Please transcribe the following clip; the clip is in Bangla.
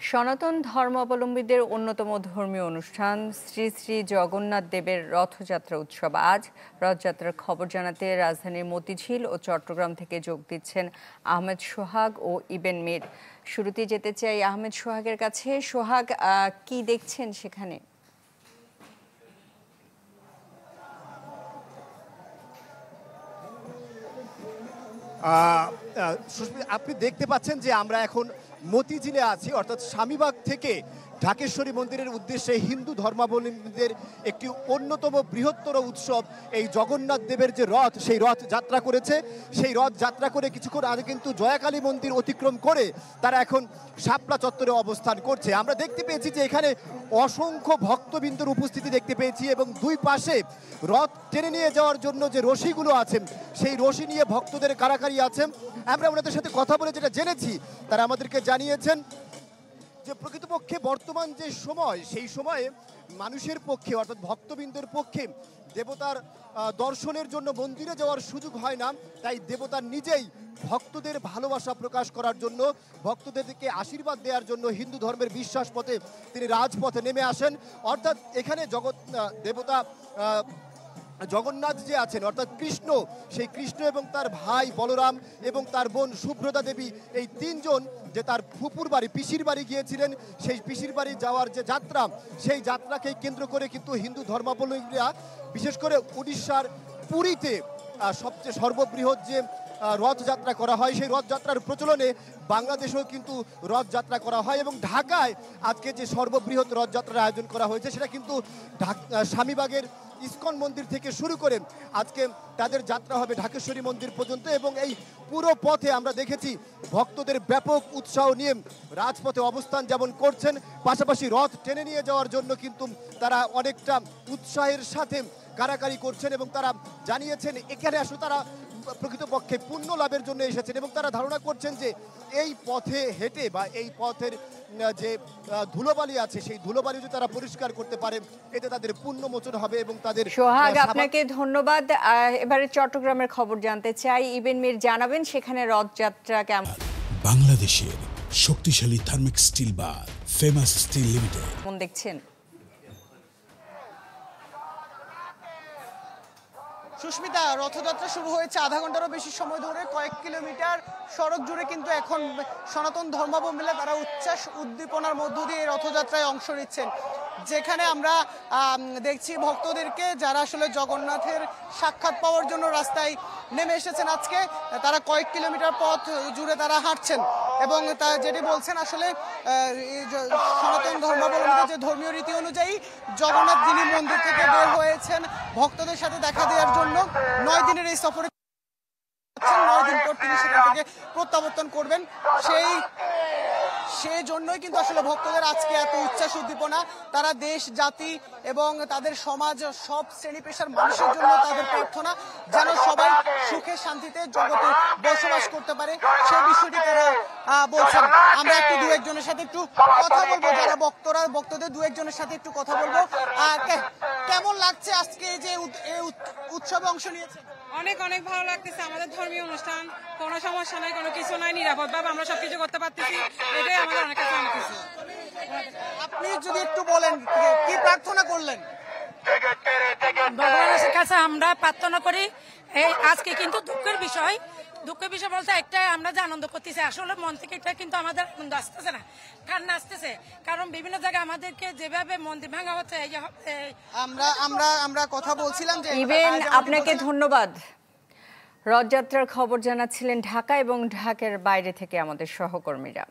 সনাতন ধর্মাবলম্বীদের অন্যতম ধর্মীয় অনুষ্ঠান শ্রী শ্রী জগন্নাথ দেবের রথযাত্রা উৎসব আজ। রথযাত্রার খবর জানাতে রাজধানীর মতিঝিল ও চট্টগ্রাম থেকে যোগ দিচ্ছেন আহমেদ সোহাগ ও ইবেন মীর। শুরুতে যেতে চাই আহমেদ সোহাগের কাছে। সোহাগ, কি দেখছেন সেখানে? আপনি দেখতে পাচ্ছেন যে আমরা এখন মতিঝিলে আছি, অর্থাৎ স্বামীবাগ থেকে ঢাকেশ্বরী মন্দিরের উদ্দেশ্যে হিন্দু ধর্মাবলম্বীদের একটি অন্যতম বৃহত্তর উৎসব এই জগন্নাথ দেবের যে রথ, সেই রথ যাত্রা করেছে। সেই রথ যাত্রা করে কিছুক্ষণ আগে কিন্তু জয়াকালী মন্দির অতিক্রম করে তারা এখন শাপলা চত্বরে অবস্থান করছে। আমরা দেখতে পেয়েছি যে এখানে অসংখ্য ভক্তবৃন্দর উপস্থিতি দেখতে পেয়েছি এবং দুই পাশে রথ টেনে নিয়ে যাওয়ার জন্য যে রশিগুলো আছেন সেই রশি নিয়ে ভক্তদের কারাকারি আছেন। আমরা ওনাদের সাথে কথা বলে যেটা জেনেছি, তারা আমাদেরকে জানিয়েছেন যে প্রকৃতপক্ষে বর্তমান যে সময়, সেই সময়ে মানুষের পক্ষে অর্থাৎ ভক্তবৃন্দের পক্ষে দেবতার দর্শনের জন্য মন্দিরে যাওয়ার সুযোগ হয় না। তাই দেবতা নিজেই ভক্তদের ভালোবাসা প্রকাশ করার জন্য, ভক্তদেরকে আশীর্বাদ দেওয়ার জন্য হিন্দু ধর্মের বিশ্বাস পথে তিনি রাজপথে নেমে আসেন। অর্থাৎ এখানে দেবতা জগন্নাথ যে আছেন অর্থাৎ কৃষ্ণ, সেই কৃষ্ণ এবং তার ভাই বলরাম এবং তার বোন শুভ্রতা দেবী, এই তিনজন যে তার ফুপুর বাড়ি পিসির বাড়ি গিয়েছিলেন, সেই পিসির বাড়ি যাওয়ার যে যাত্রা, সেই যাত্রাকে কেন্দ্র করে কিন্তু হিন্দু ধর্মাবলম্বীরা বিশেষ করে উড়িষ্যার পুরীতে সবচেয়ে সর্ববৃহৎ যে রথযাত্রা করা হয়, সেই রথযাত্রার প্রচলনে বাংলাদেশেও কিন্তু রথযাত্রা করা হয় এবং ঢাকায় আজকে যে সর্ববৃহৎ রথযাত্রার আয়োজন করা হয়েছে সেটা কিন্তু স্বামীবাগের ইস্কন মন্দির থেকে শুরু করে আজকে তাদের যাত্রা হবে ঢাকেশ্বরী মন্দির পর্যন্ত। এবং এই পুরো পথে আমরা দেখেছি ভক্তদের ব্যাপক উৎসাহ নিয়ে রাজপথে অবস্থান যেমন করছেন, পাশাপাশি রথ টেনে নিয়ে যাওয়ার জন্য কিন্তু তারা অনেকটা উৎসাহের সাথে কারাকারি করছেন এবং তারা জানিয়েছেন এখানে আসলে তারা প্রকৃতপক্ষে পুণ্য লাভের জন্য এসেছেন এবং তারা ধারণা করছেন যে এই পথে হেঁটে বা এই পথের যে ধুলোবালি আছে সেই ধুলোবালি যদি তারা পরিষ্কার করতে পারে, এতে তাদের পুণ্য মোচন হবে এবং তাদের। সোহাগ, আপনাকে ধন্যবাদ। এবারে চট্টগ্রামের খবর জানতে চাই, ইবেন মীর জানাবেন সেখানে রথযাত্রা কেমন। বাংলাদেশের শক্তিশালী থার্মিক স্টিল বার ফেমাস স্টিল লিমিটেড কোন দেখছেন? সুস্মিতা, রথযাত্রা শুরু হয়েছে আধা ঘন্টারও বেশি সময় ধরে। কয়েক কিলোমিটার সড়ক জুড়ে কিন্তু এখন সনাতন ধর্মাবলম্বীরা তারা উচ্ছ্বাস উদ্দীপনার মধ্য দিয়ে এই রথযাত্রায় অংশ নিচ্ছেন, যেখানে আমরা দেখছি ভক্তদেরকে যারা আসলে জগন্নাথের সাক্ষাৎ পাওয়ার জন্য রাস্তায় নেমে এসেছেন। আজকে তারা কয়েক কিলোমিটার পথ জুড়ে তারা হাঁটছেন এবং তা যেটি বলছেন আসলে সনাতন ধর্মাবলম্বীদের যে ধর্মীয় রীতি অনুযায়ী জগন্নাথ যিনি মন্দির থেকে বের হয়েছেন ভক্তদের সাথে দেখা দেওয়ার জন্য 9 দিনের এই সফরে 9 দিন পর তিনি সেখান থেকে প্রত্যাবর্তন করবেন। সেই জন্যই কিন্তু আসলে ভক্তদের আজকে এত উচ্ছ্বাস উদ্দীপনা। তারা দেশ জাতি এবং তাদের সমাজ সব শ্রেণী পেশার মানুষের জন্য তাদের প্রার্থনা যেন সবাই সুখে শান্তিতে জগতে বসবাস করতে পারে, সেই বিষয়টি তারা বলছেন। আমরা একটু দু একজনের সাথে একটু কথা বলবো, যারা ভক্তদের দু একজনের সাথে একটু কথা বলবো। কেমন লাগছে আজকে যে উৎসবে অংশ নিয়েছে? অনেক অনেক ভালো লাগতেছে। আমাদের ধর্মীয় অনুষ্ঠান, কোনো সমস্যা নাই, কোনো কিছু নাই, নিরাপদভাবে আমরা সবকিছু করতে পারতেছি, এটাই আমাদের অনেক কাছে অনেক কিছু। আপনি যদি একটু বলেন কি প্রার্থনা করলেন? ভগবানের কাছে আমরা প্রার্থনা করি। এই আজকে কিন্তু দুঃখের বিষয় বলতে একটা, আমরা যে আনন্দ করতেছি আসলে মন থেকে, এটা কিন্তু আমাদের আনন্দ আসতেছে না, কান্না আসতেছে। কারণ বিভিন্ন জায়গায় আমাদেরকে যেভাবে মন্দির ভাঙা হচ্ছে, আমরা কথা বলছিলাম যে ইবেন, আপনাকে ধন্যবাদ। রথযাত্রার খবর জানাচ্ছিলেন ঢাকা এবং ঢাকার বাইরে থেকে আমাদের সহকর্মীরা।